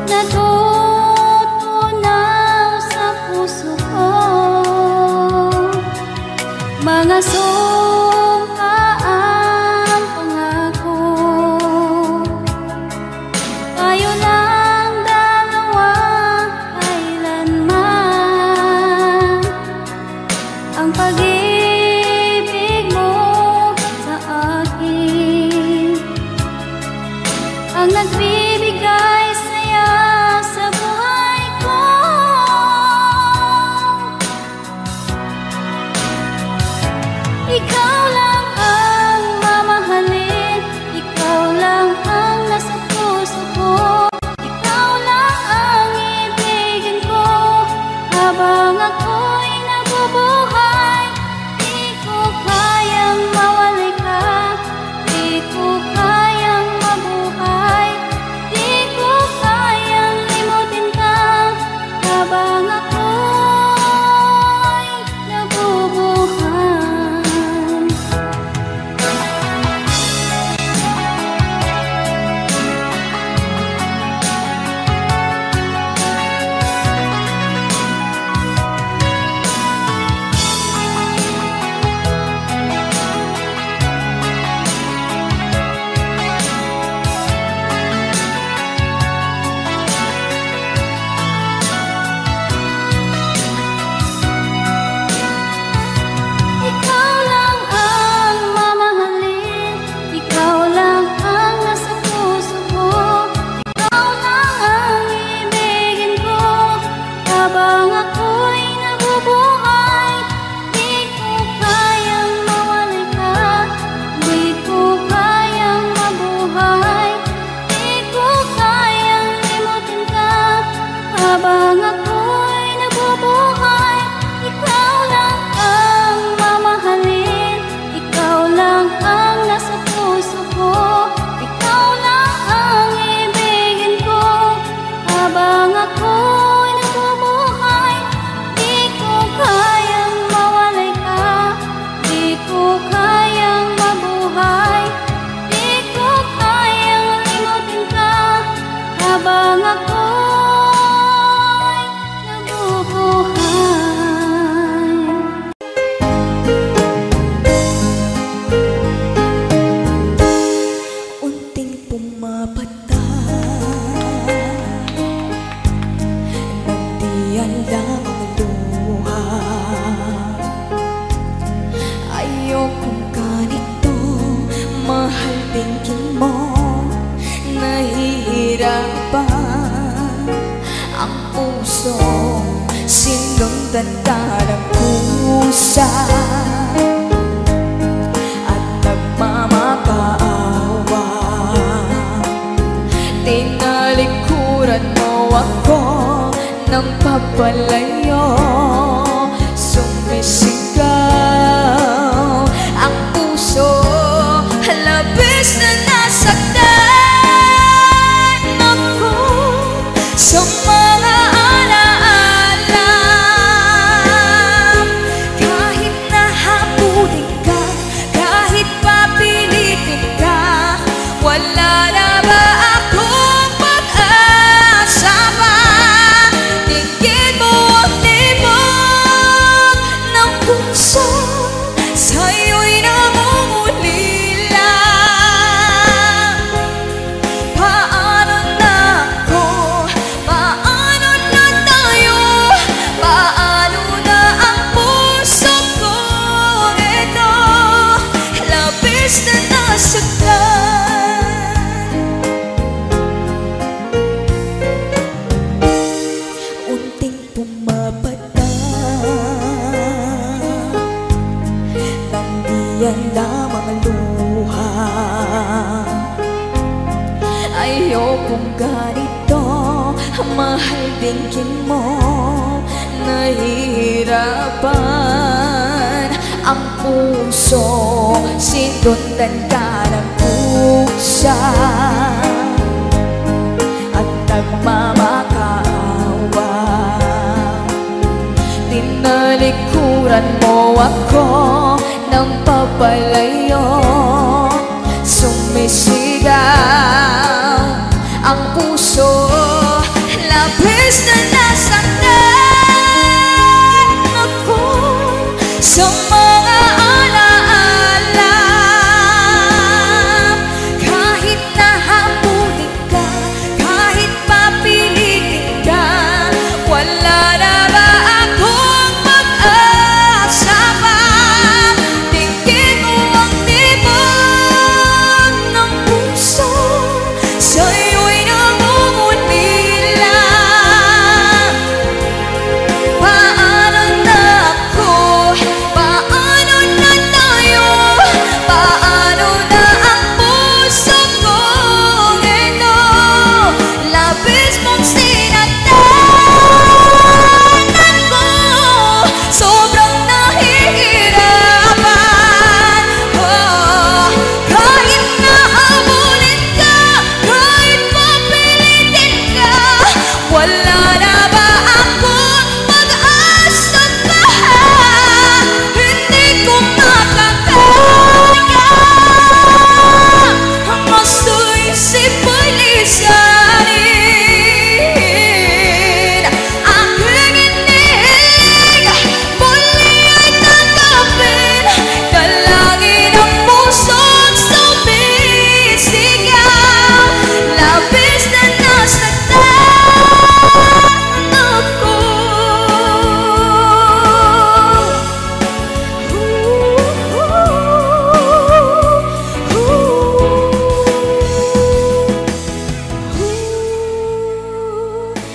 natutunaw sa puso ko. Mga sumpaang pangako, tayo lang dalawa kailanman. Ang pag-ibig mo sa akin ang nagbibigay saya sa buhay ko. Ikaw lang ang mamahalin, ikaw lang ang nasa puso ko. Ikaw lang ang ibigin ko habang ako'y nabubuhay. Di ko kayang mawalay ka, di ko kayang mabuhay, di ko kayang limutin ka habang ako'y nabubuhay. Ikaw lang ang mamahalin, ikaw lang ang nasa puso ko. Ikaw lang ang ibigin ko habang ako'y nabubuhay. Di ko kayang mawalay ka, di ko kayang mabuhay, di ko kayang limutin ka habang ako'y nabubuhay. Ikaw lang ang mamahalin, ikaw lang ang nasa puso ko. Ikaw lang ang ibigin ko habang ako'y nabubuhay. Di ko kayang mawalay ka, di ko kayang mabuhay, di ko kayang limutin ka habang ako'y nabubuhay. Unting pumapata nagdiyan lang ang luha. Ayokong ganito, mahal tingin mo. Nahihirapan ang puso, sinundan ka ng kusa at nagmamakaawa. Tinalikuran mo ako ng papalayo, sumisigaw ang puso, labis na nasaktan ako sa mga alaala. Kahit nahabulin ka, kahit papilitin ka, wala na ba akong pag-asa pa? Tingin mo ang libog ng puso, sa'yo'y namumulila. Paano na ako? Paano na tayo? Paano na ang puso ko? Ito, labis na nasaktan. Unting pumapata nandiyan lamang ang luha. Ayokong ganito, mahal tingin mo. Nahihirapan ang puso, sinundan ka ng kusa at nagmamakaawa. Tinalikuran mo ako ng papalayo, sumisigaw ang puso,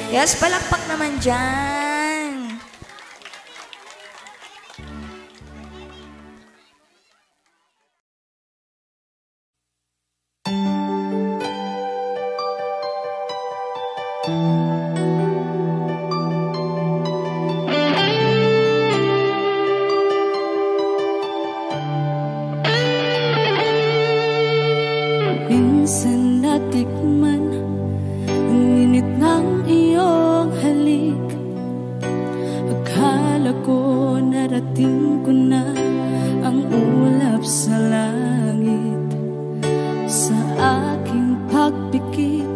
Yes, palakpak naman dyan. Minsan natikman ang init ng iyong halik. Akala ko narating ko na ang ulap sa langit. Sa aking pagpikit,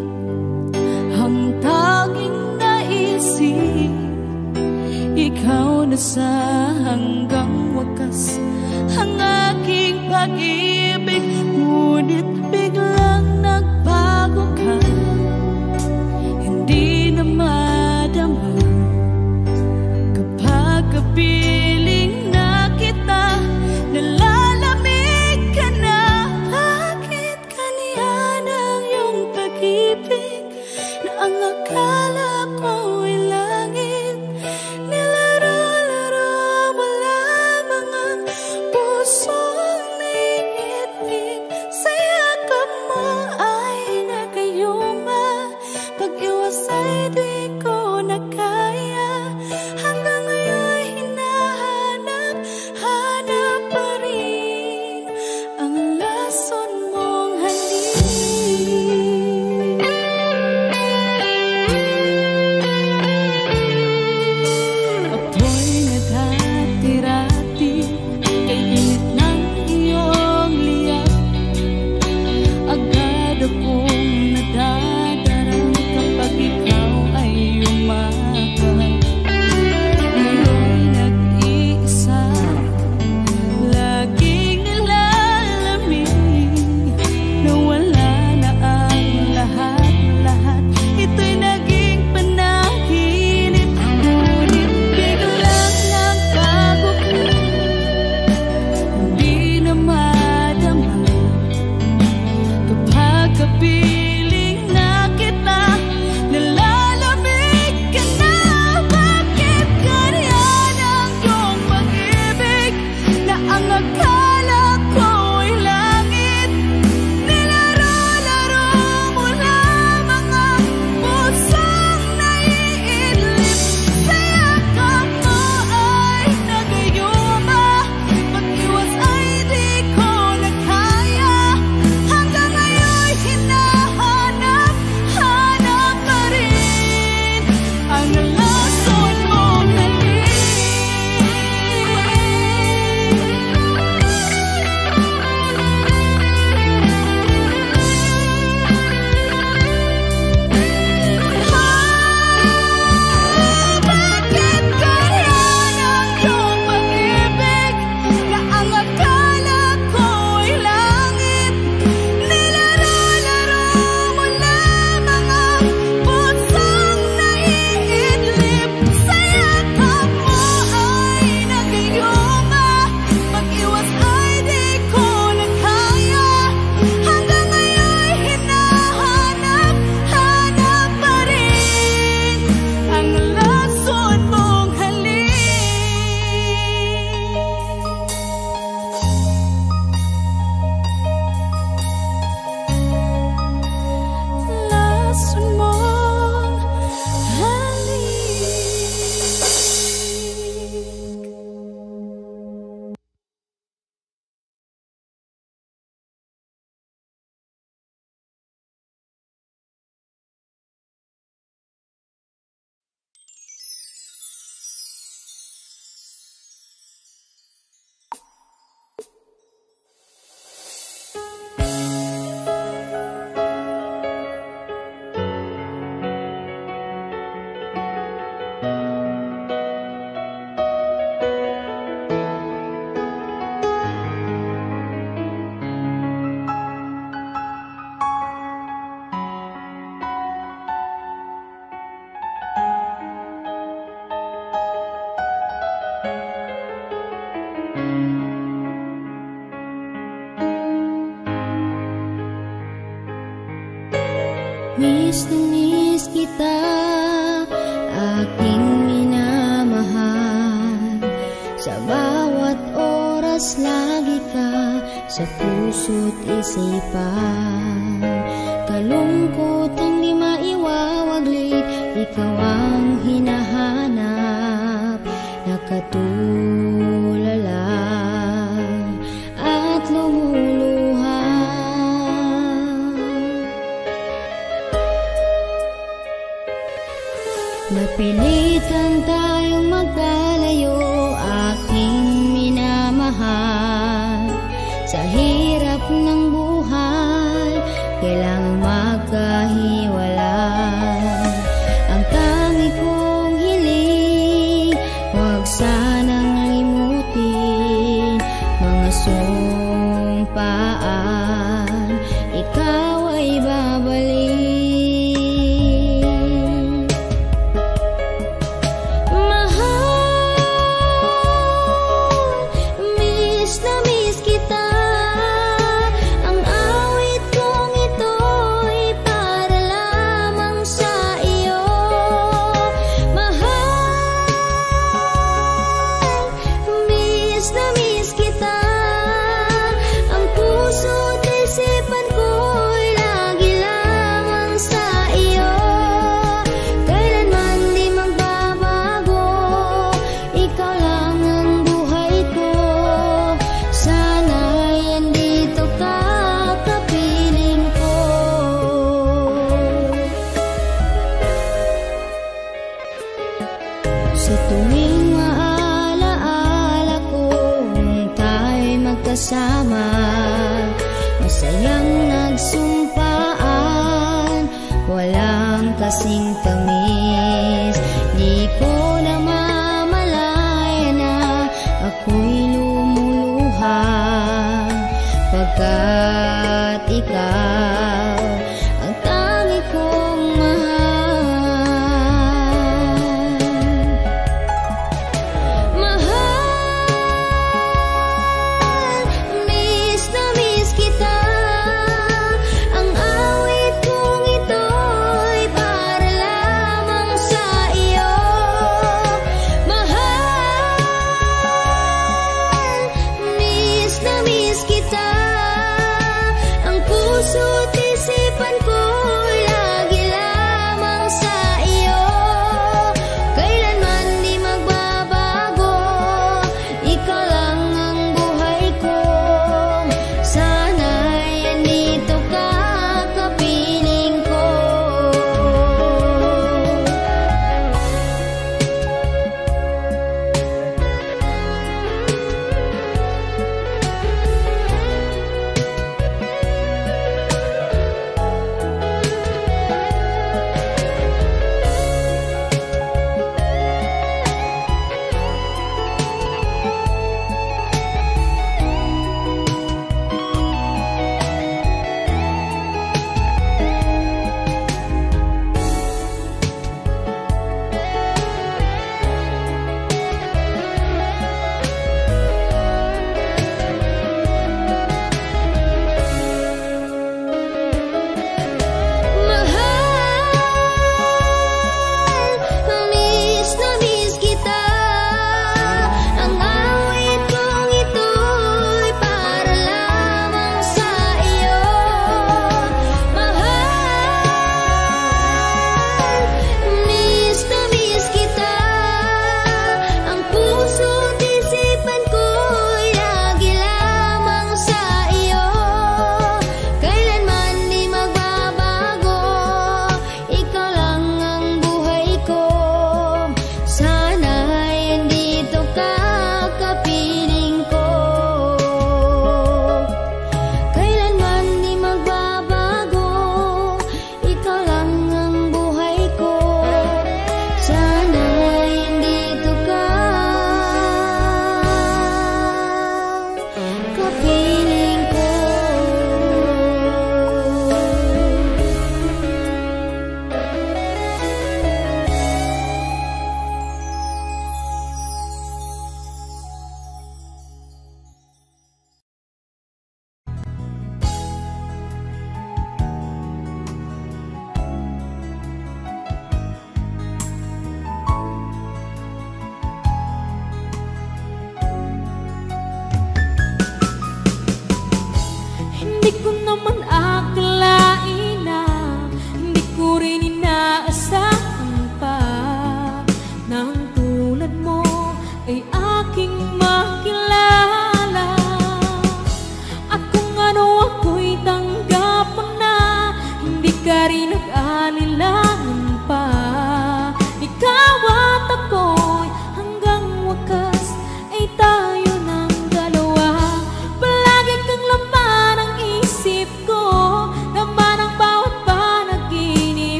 ang tanging naisip, ikaw na sa hanggang wakas ang aking pag-ibig. Ngunit biglang nagbago ka, hindi na madama kapag kapiling na kita, nalalamig ka na. Bakit kaniyan ang iyong pag-ibig na ang akala ko ay langit? Nilaro-laro mo lamang ang pusong naiitlip. Sa yakap mo ay nagayuma, pag-iwas ay di ko na kaya. Hanggang ngayon hinahanap, hanap pa rin ang lason mong halik. Ako'y naghatirati kay init ng iyong liyak. Agad akong nadadarang kapag ikaw ay umakal. Ngayon nag-iisa, laging nilalamig, nawala na ang lahat-lahat. Ito'y naging panaginip. Ngunit biglang nagbago ka, hindi na madama kapag kapiling na kita, nalalamig ka na. Bakit ganyan ang iyong pag-ibig na ang akala ko ay langit? Nilaro-laro mo lamang ang pusong naiidlip. Sa yakap mo ay nagayuma, pag-iwas ay di ko na kaya. Hanggang ngayon hinahanap, hanap pa rin ang lason mong halik. Bakit ganyan ang iyong pag-ibig na ang akala ko ay langit? Nilaro-laro mo lamang ang pusong naiidlip. Sa yakap mo ay nagayuma, pag-iwas ay di ko na kaya. Hanggang ngayon hinahanap, hanap pa rin ang lason mong halik. Lason mong halik. Miss na miss kita, sa puso't isipan. Kalungkutan di maiwawaglit, ikaw ang hinahanap, nakatulala at lumuluha. Napilitan tayong magkalayo, aking minamahal. Sa hirap ng buhay, kailangang magkahiwalay. Ang tangi kong hiling, huwag sanang limutin mga sumpaan, ikaw ay babalik. Sa tuwing maalaala ko nung tayo'y magkasama, masayang nagsumpaan, walang kasing tamis. Di ko namamalaya na ako'y lumuluha, pagkat ikaw ang tangi kong mahal. Ang awit kong ito'y para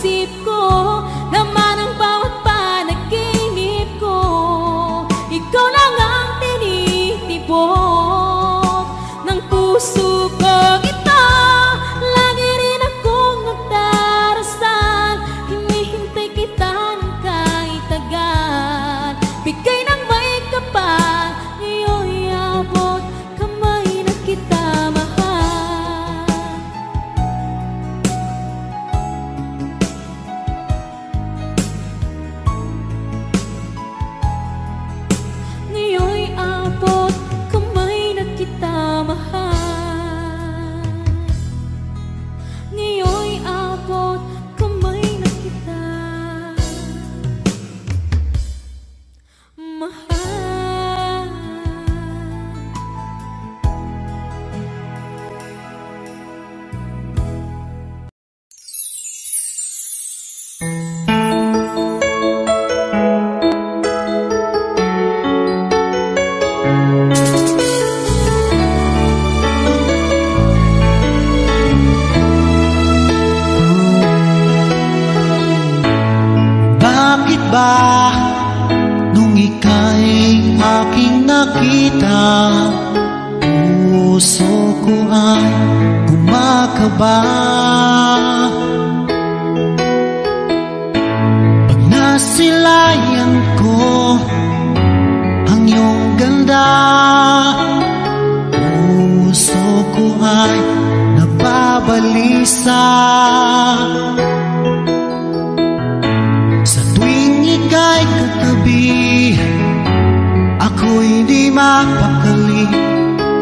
isip ko, laman ang bawat panaginip ko. Ikaw lang ang tinitibok ng puso ko. Ito, lagi rin akong nagdarasal, hinihintay kita ng kahit tagal. Bigay ng may kapal, ngayon'y abot kamay na kita mahal. Ngayon'y abot kamay na kita mahal. Ngayon'y abot kamay na kita mahal. Bakit ba nung ika'y aking nakita, puso ko ay kumakaba? Pag nasilayan ko ang iyong ganda, puso ko ay nababalisa. Sa tuwing ika'y katabi, ako'y di mapakali.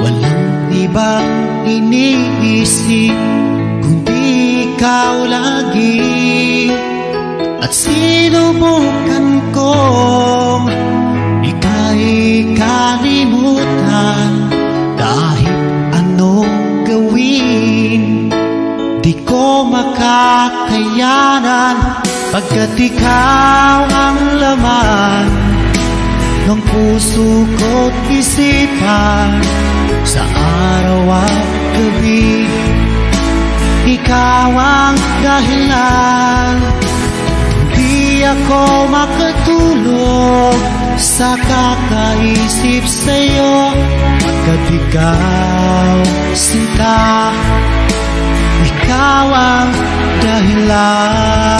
Walang ibang iniisip kundi ikaw lagi. At sinubukan kong ika'y kalimutan, kahit anong gawin di ko makakayanan. Pagkat ikaw ang laman ng puso ko't isipan, sa araw at gabi, ikaw ang dahilan. Di ako makatulog sa kakaisip sa'yo, pagkat ikaw, sinta, ikaw ang dahilan.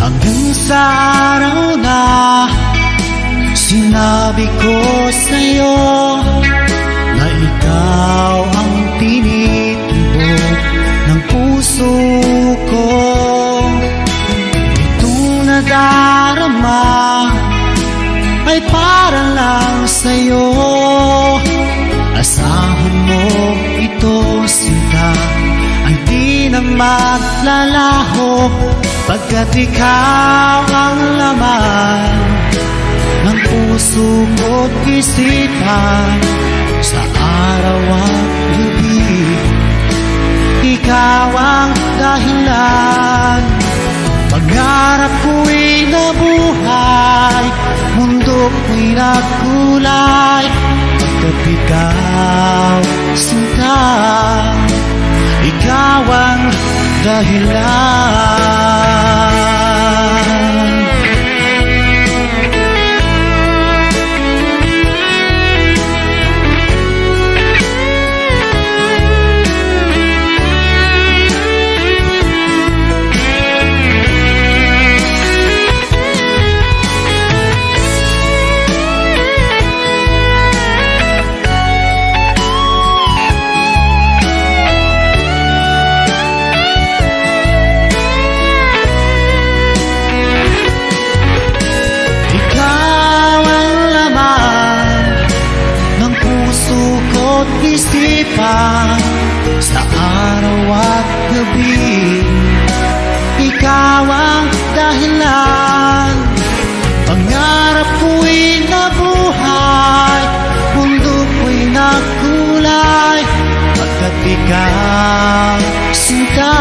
Hanggang sa araw na sinabi ko sa'yo na ikaw ang tinitibok ng puso ko. Itong nadarama ay para lang sa'yo. Asahan mo ito, sinta, ay di na maglalaho, pagkat ikaw ang laman ng puso ko't isipan, sa araw at gabi, ikaw ang dahilan. Pangarap ko'y nabuhay, mundo ko'y nagkulay, pagkat ikaw, sinta, ikaw ang dahilan. Isipan, sa araw at gabi, ikaw ang dahilan. Pangarap ko'y nabuhay, mundo ko'y nagkulay, pagkat ikaw, sinta,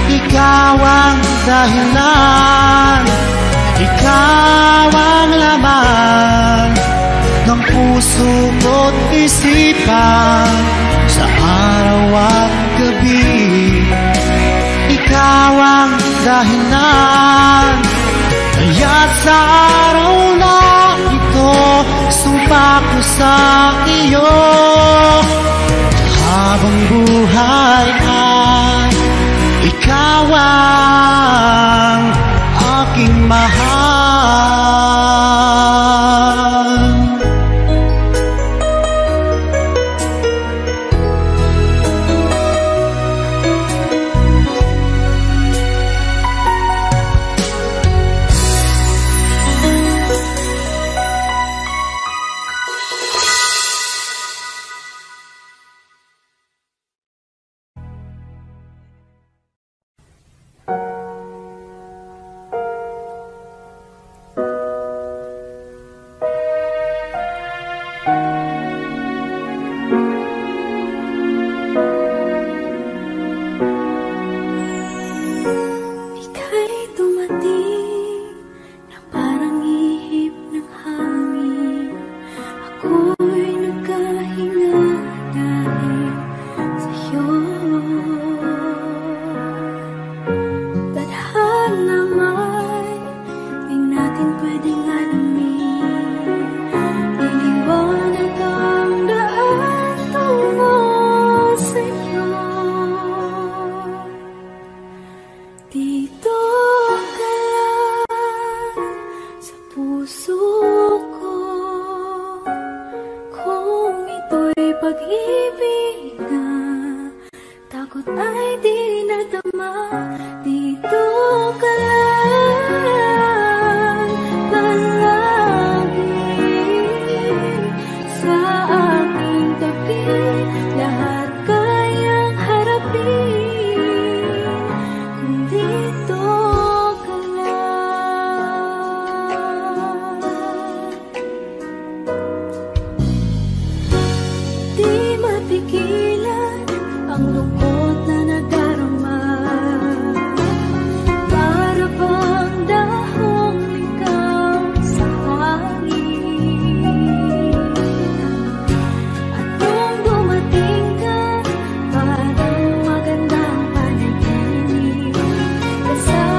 ikaw ang dahilan, ikaw ang laman ng puso ko't isipan. Sa araw at gabi, ikaw ang dahilan. Kaya't sa araw na ito, sumpa ko sa iyo, habang buhay ay ikaw ang aking mahal. Sa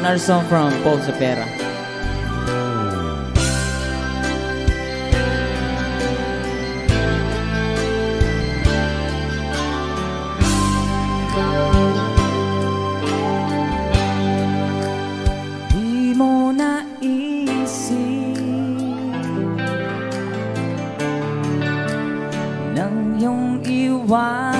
another song from Paul Cepeda. Di mo naisip nang iyong iwanan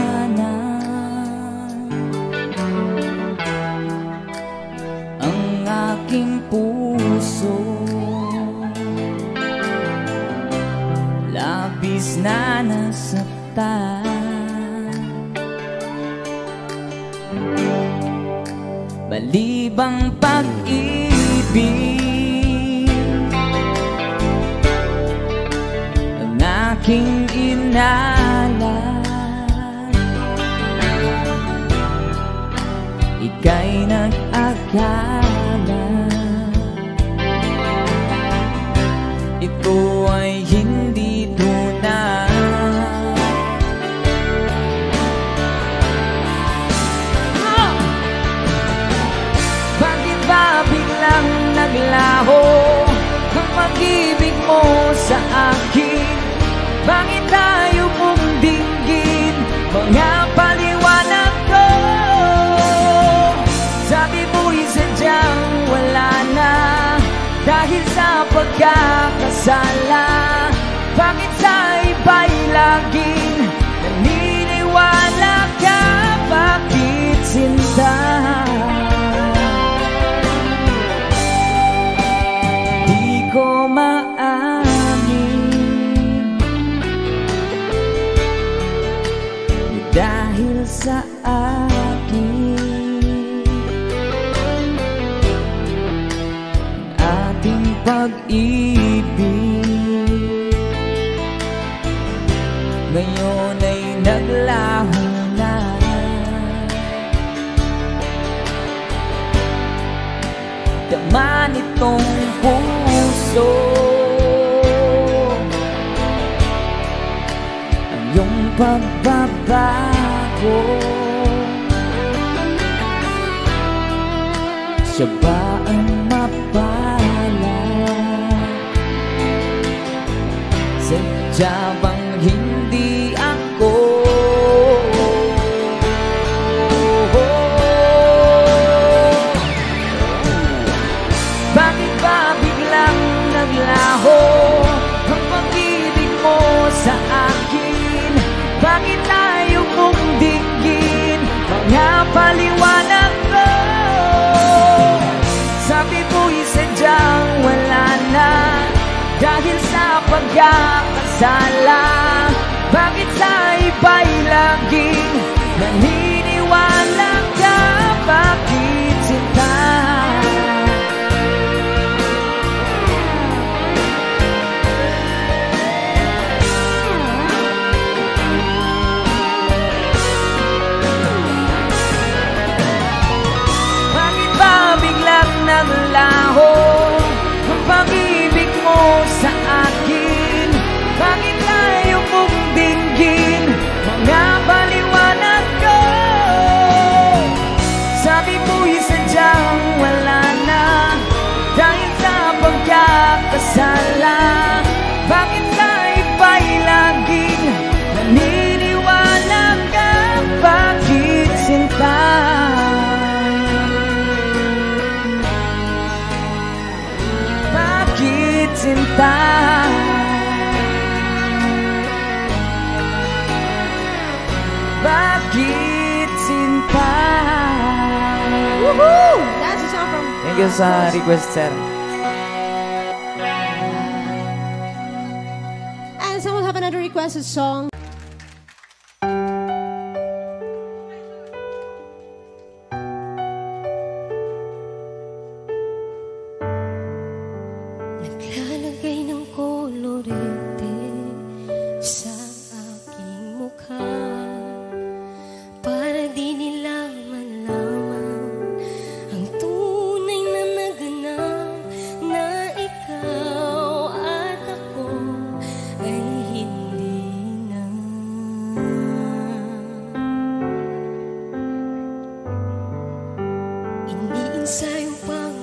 ang aking puso, labis na nasaktan. Balibang pag-ibig ang aking inala, ika'y nag-akala ito ay hindi tunay. Bakit ba biglang naglaho ang pag-ibig mo sa akin? Bakit tayo mong dinggin mga paliwanag ko? Sabi mo'y sadyang wala na dahil sa pagkakasala. Bakit sa iba'y laging naniniwala ka? Bakit sinta? Di ko maamin dahil sa akin ating pag-ibig ngayon ay naglaho na. Dama nitong puso ang iyong pagbabago. Siya ba ang mapala? Sadya bang hindi ako? Bakit ba biglang naglaho ang pag-ibig mo sa akin? Bakit tayo mong dinggin mga paliwanag ko? Sabi mo'y sadyang wala na dahil sa pagkakasala. Bakit sa iba'y laging naniniwala ka? Bakit sinta? Bakit ba biglang naglaho ang pag-ibig mo sa akin? Bakit tayo mong dinggin mga paliwanag ko? Sabi mo'y sadyang wala na dahil sa pagkakasala. Bakit sa iba'y laging naniniwala ka? Bakit sinta? Bakit sinta? Bakit sinta? Woohoo! That's a song from... Thank you sa request, sir. And someone have another requested song. Naglalagay ng kolorete sa aking mukha para di nila malaman ang tunay na naganap na ikaw at ako ay hindi na. Iniinsayo pang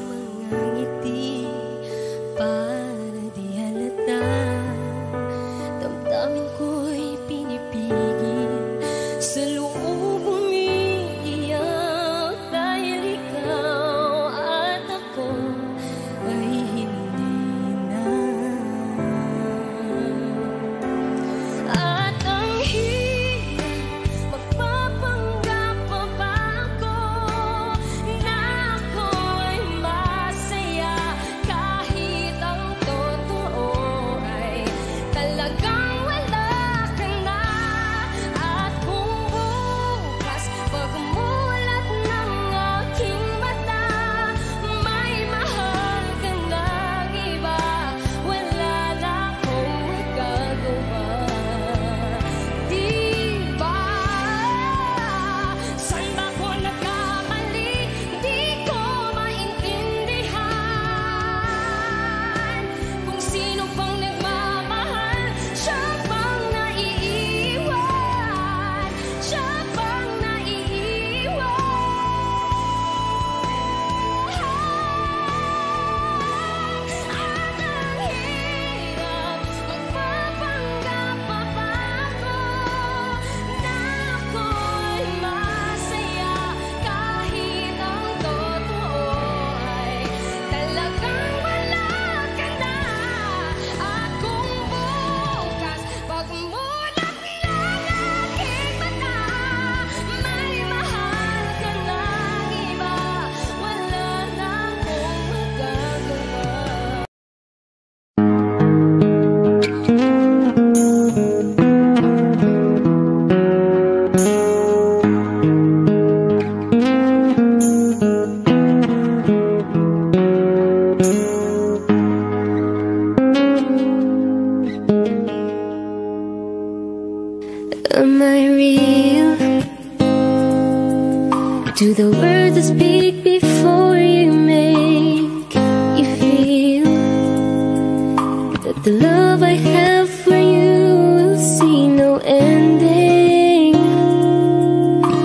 The love I have for you will see no ending.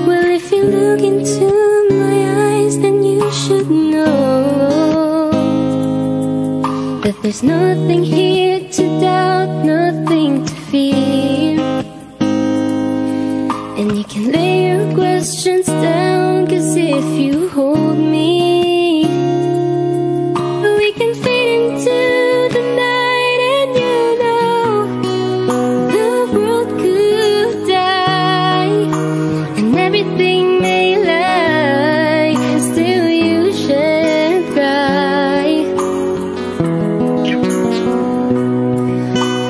Well, if you look into my eyes, then you should know that there's nothing here to doubt, nothing to fear. And you can lay your questions down, 'cause if you hold me, we can fade into the night. And you know the world could die and everything may lie, still you shan't cry.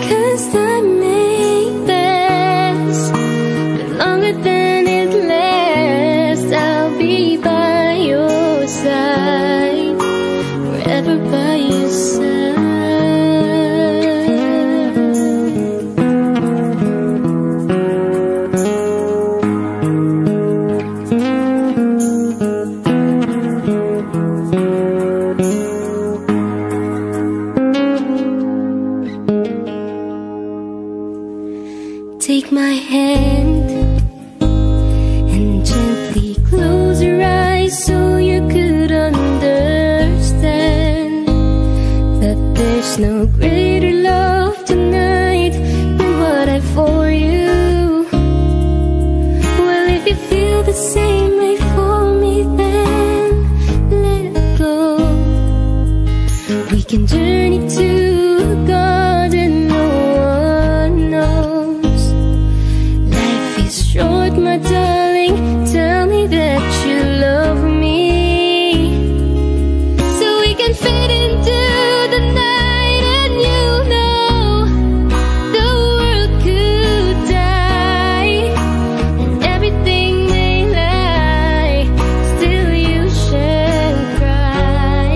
'Cause time may pass, but longer than it lasts, I'll be by your side, forever by your side. Take my hand and gently close your eyes so you could understand that there's no greater love tonight than what I for you. Well, if you feel the same way for me, then let it go. We can journey to a garden no one knows. Life is short, my darling, tell me that you love me, so we can fit into the night. And you know the world could die and everything may lie, still you shan't cry.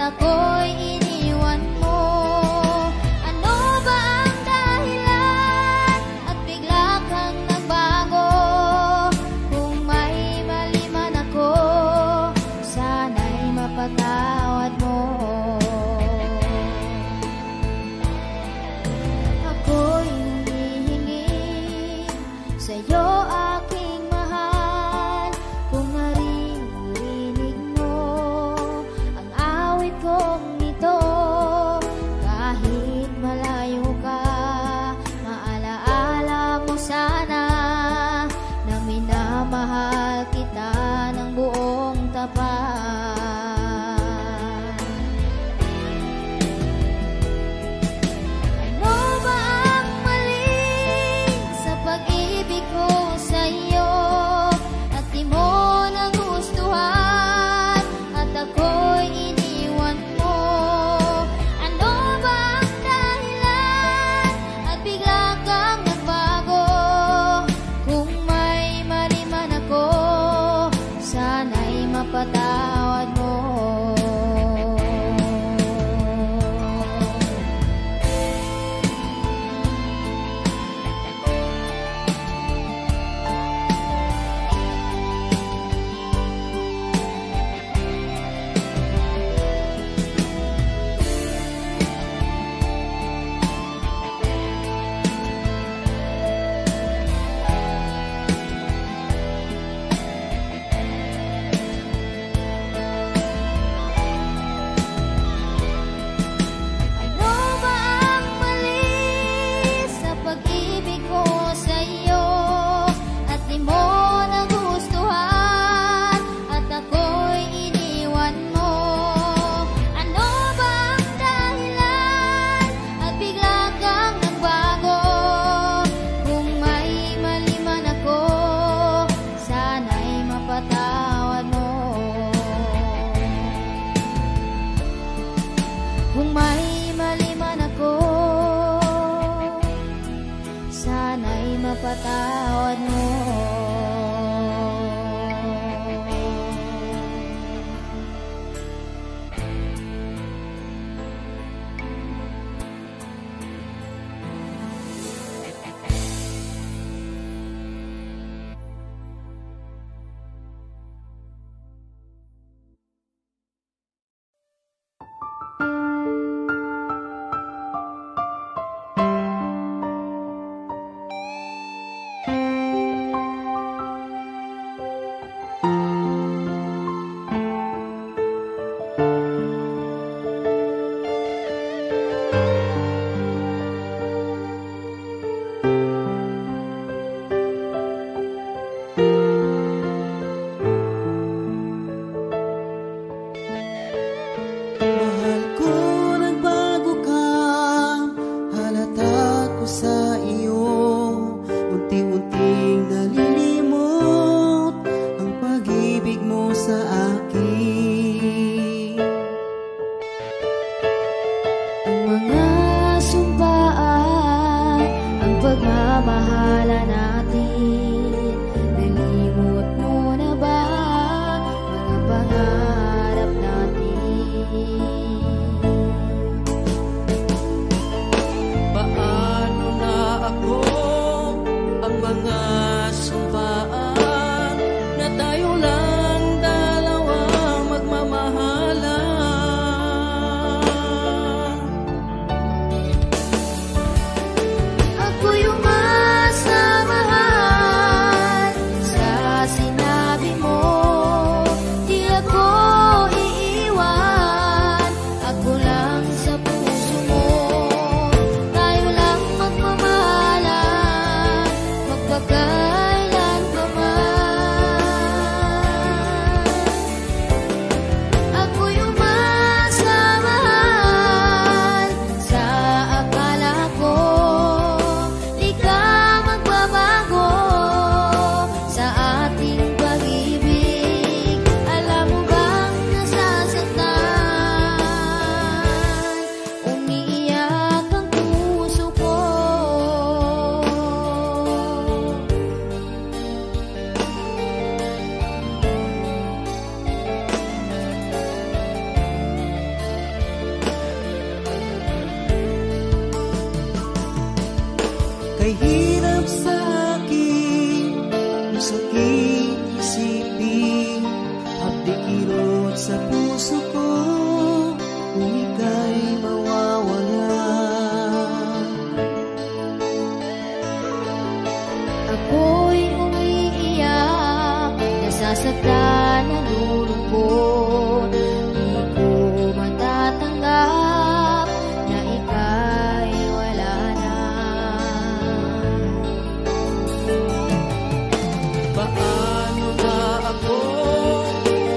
ako'y iniwan mo. Ano ba ang dahilan at bigla kang nagbago? Kung may mali man ako, sana'y mapatawad mo. Ako'y humihingi sa'yo, aking mahal, kung naririnig mo ang awit kong ito. Kahit malayo ka, maalaala mo sana na minamahal kita ng buong tapat. Ano ba ang mali sa pag-ibig ko sa'yo at di mo nagustuhan at ako'y iniwan mo? Ano ba ang dahilan at bigla kang nagbago? Kung may mali man ako, sana'y mapatawad mo. Ano ba ang mali sa pag-ibig ko sa'yo at di mo nagustuhan at ako'y iniwan mo? Ano ba ang dahilan at bigla kang nagbago? Kung may mali man ako, sana'y mapatawad mo. Kung may mali man ako, sana'y mapatawad mo. Kay hirap sa akin, masakit isipin, hapdi kirot sa puso ko, kung ika'y mawawala. Ako'y umiiyak, nasasaktan, nalulungkot. Di ko matatanggap na ika'y wala na. Paano na ako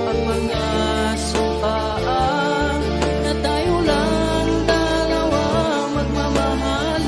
ang mga sumpaan na tayo lang dalawa magmamahalan?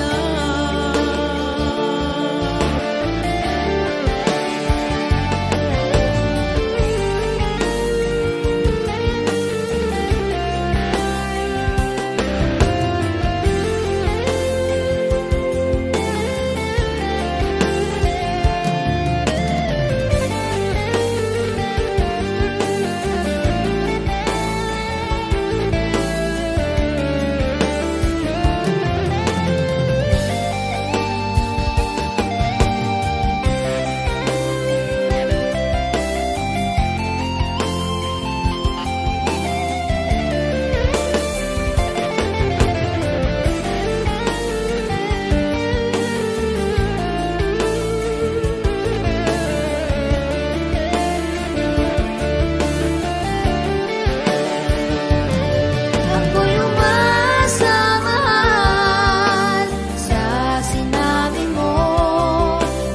Ako'y umasamahal sa sinabi mo.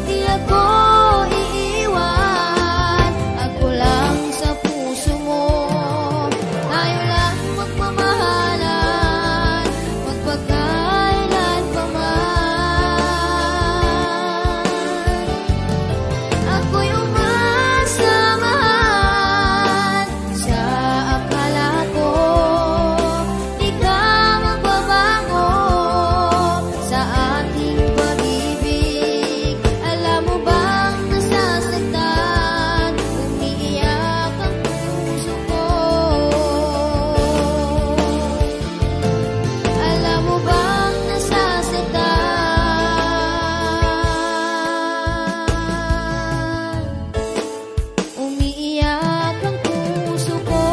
Di ako iiwan, ako lang sa puso mo. Tayo lang magmamahalan, magpagkailan pa man. Ako'y umasamahal sa akala ko. Di ka magbabago sa ating pag-ibig. Alam mo bang nasasaktan, umiiyak ang puso ko. Alam mo bang nasasaktan, umiiyak ang puso ko.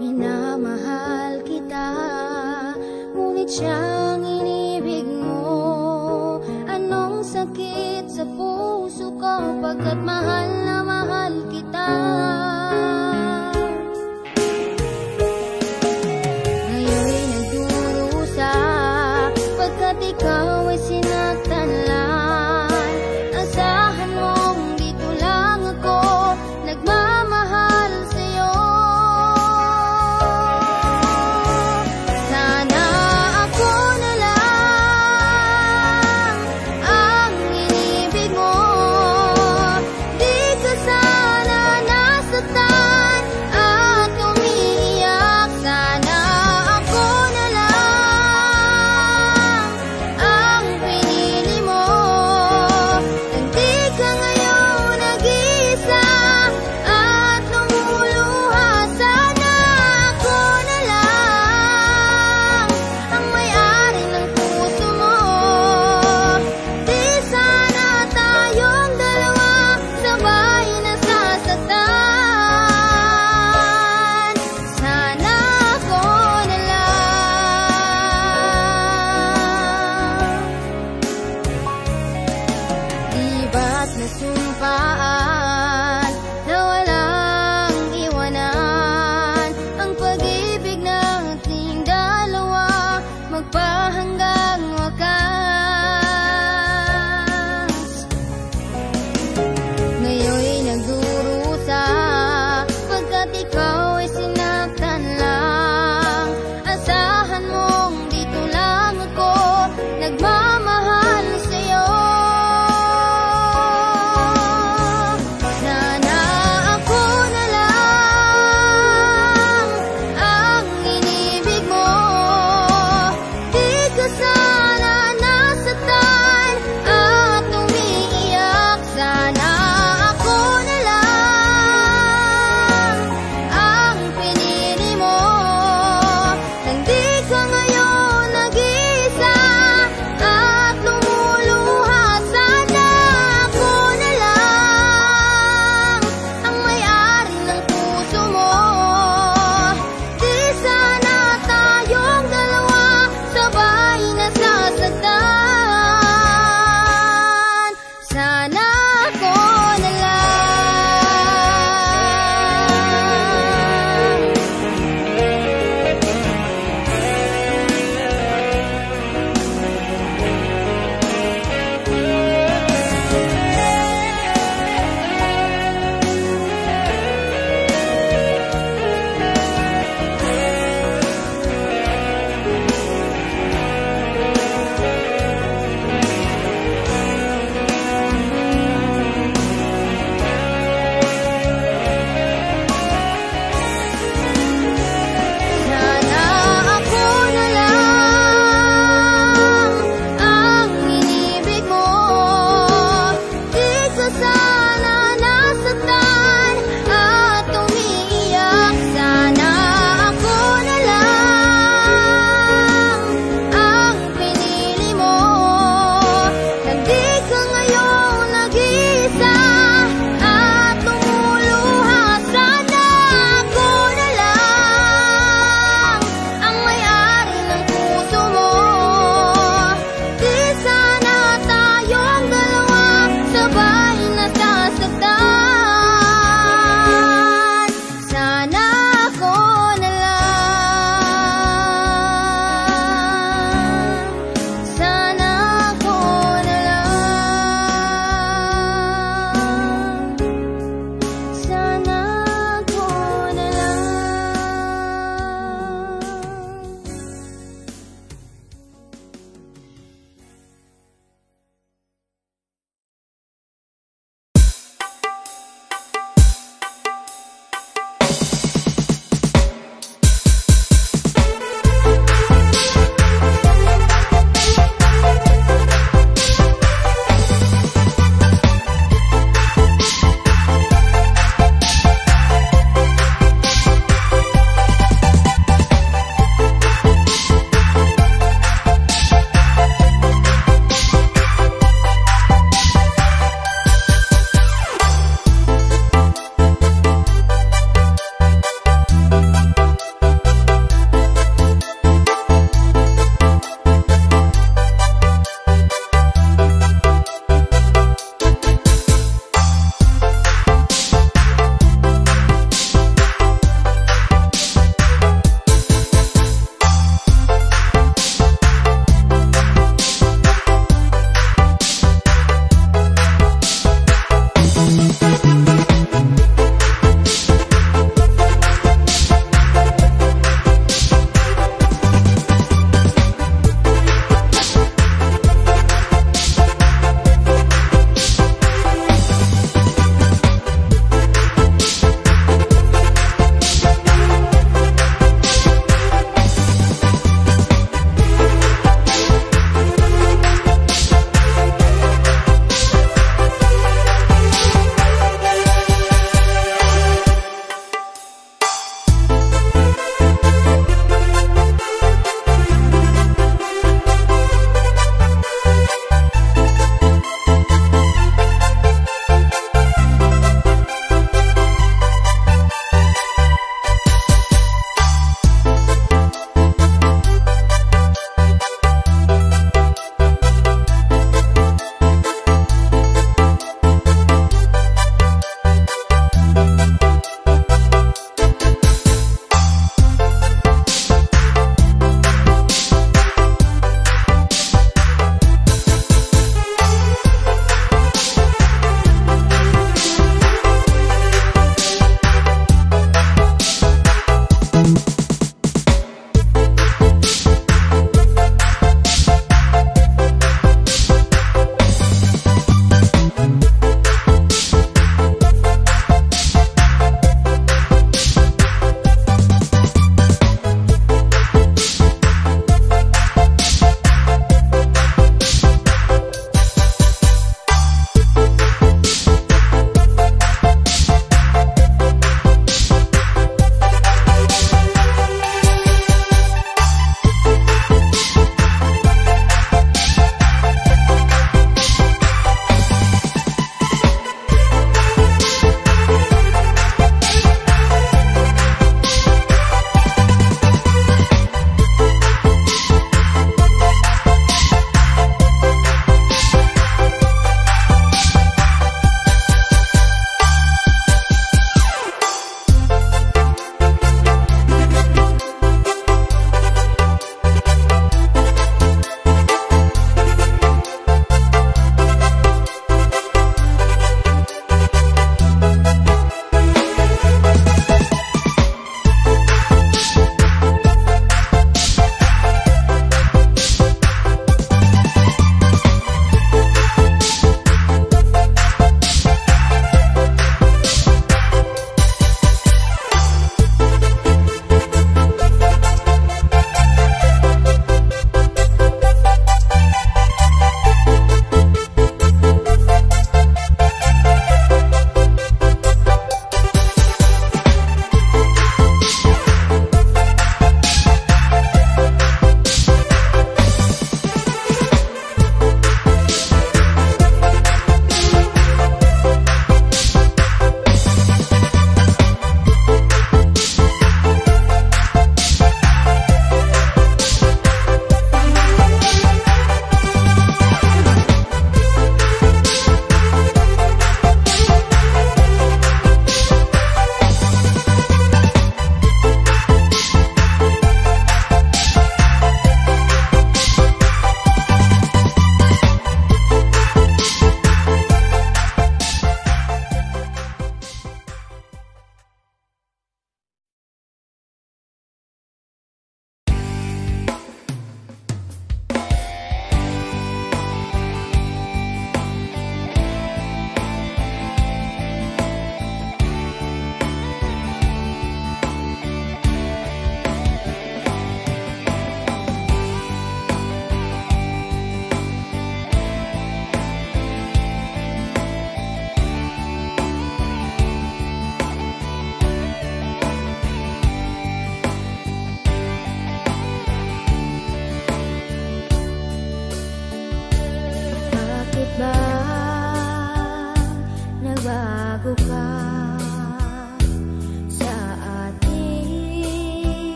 Minamahal kita, ngunit siyang inibig mo. Anong sakit sa puso ko, pagkat mahal na mahal kita. Ngayon'y nagdurusa, pagkat ikaw ay sinaktan lang. Asahan mong dito lang ako, nagmamahal sa'yo. Sana ako na lang ang inibig mo. Di ka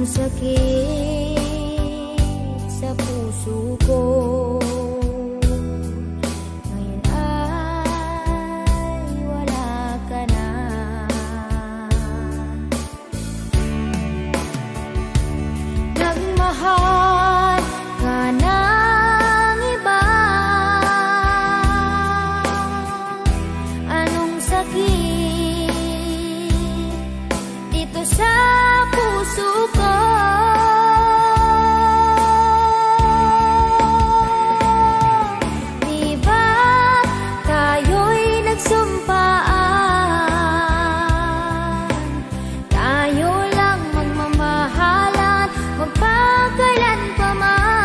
sakit sa puso ko. Ngayon ay wala ka na. Nagmahal ka ng iba. Anong sakit dito sa puso ko? Di ba tayo'y nagsumpaan? Tayo lang magmamahalan, magpakailan pa man.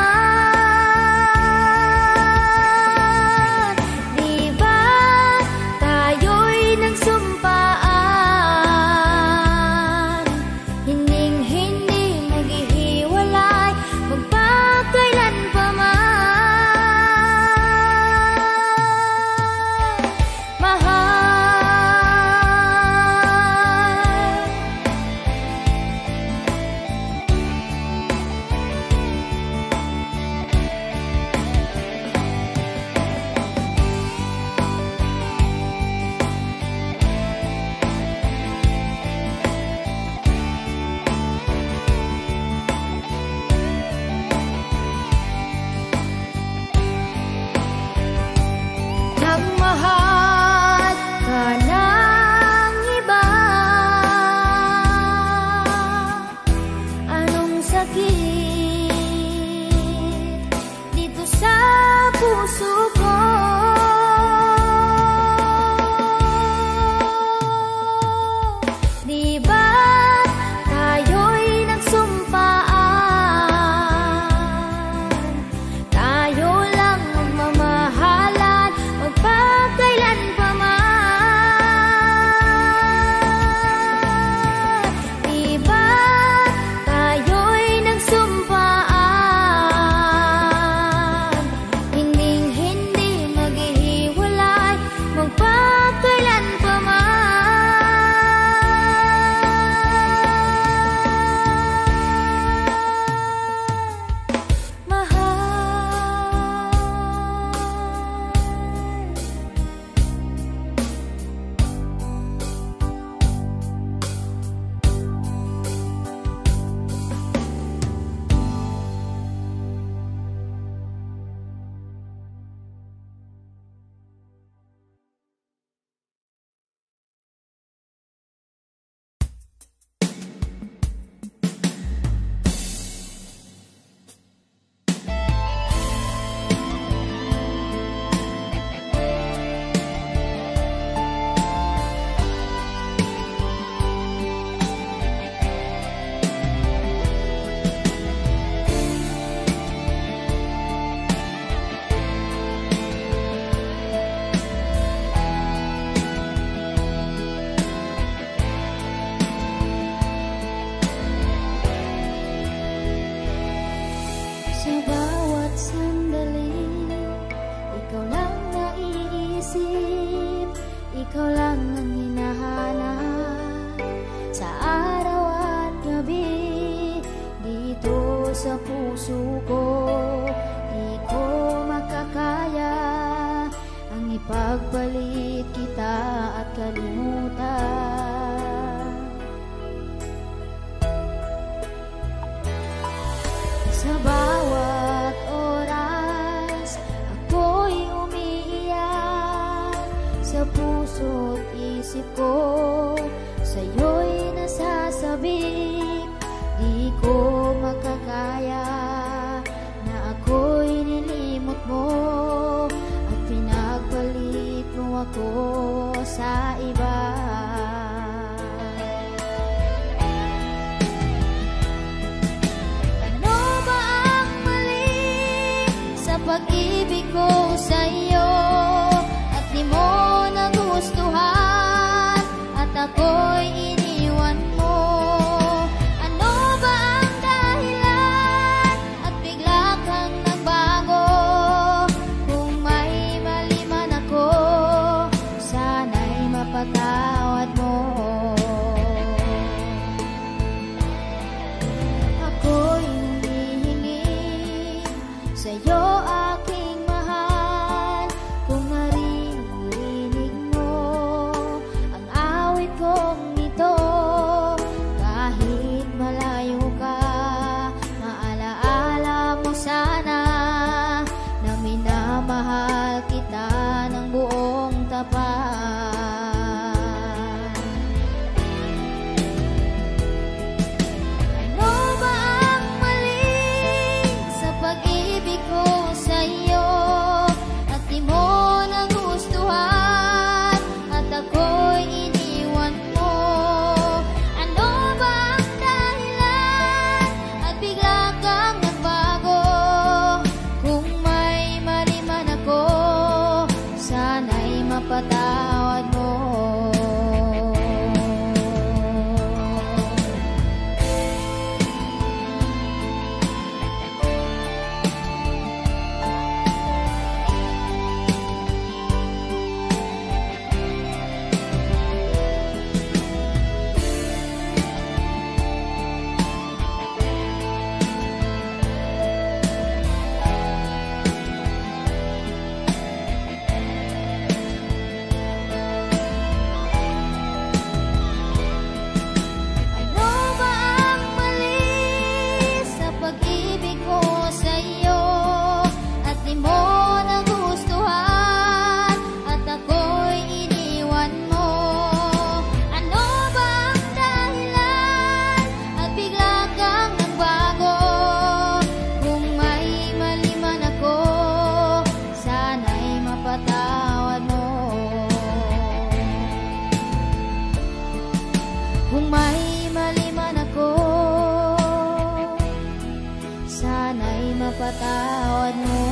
Di ba tayo'y nagsumpaan? Hinding-hindi maghihiwalay, magpakailan pa man. Mahal, nagmahal ka ng iba. Anong sakit dito sa puso ko? Di ba tayo'y nagsumpaan? Tayo lang magmamahalan, magpakailan pa man. Di ba tayo'y nagsumpaan? Hinding-hindi maghihiwalay, magpakailan pa man. Sa bawat sandali, ikaw lang naiisip, ikaw lang ang hinahanap. Sa araw at gabi, dito sa puso ko, di ko makakaya ang ipagpalit kita at kalimutan. Sa bawat oras, ako'y umiiyak. Sa puso't isip ko, sa'yo'y nasasabik. Di ko makakaya na ako'y nilimot mo at pinagpalit mo ako sa iba. Ano ba ang mali sa pag-ibig ko sa'yo at di mo nagustuhan at ako'y iniwan mo? Ano ba ang sa'yo aking mahal. Kung maririnig mo ang awit kong ito, kahit malayo ka, maalaala mo sana na minamahal kita ng buong tapat. Ano ba ang mali sa pag-ibig ko sa'yo at di mo nagustuhan at ako'y iniwan mo? Ano ba ang dahilan at bigla kang nagbago? Kung may mali man ako, sana'y mapatawad mo. Ano ba ang mali sa pag-ibig ko sa'yo at di mo nagustuhan at ako'y iniwan mo? Ano ba ang dahilan at bigla kang nagbago? Kung may mali man ako, sana'y mapatawad mo. Kung may mali man ako, sana'y mapatawad mo.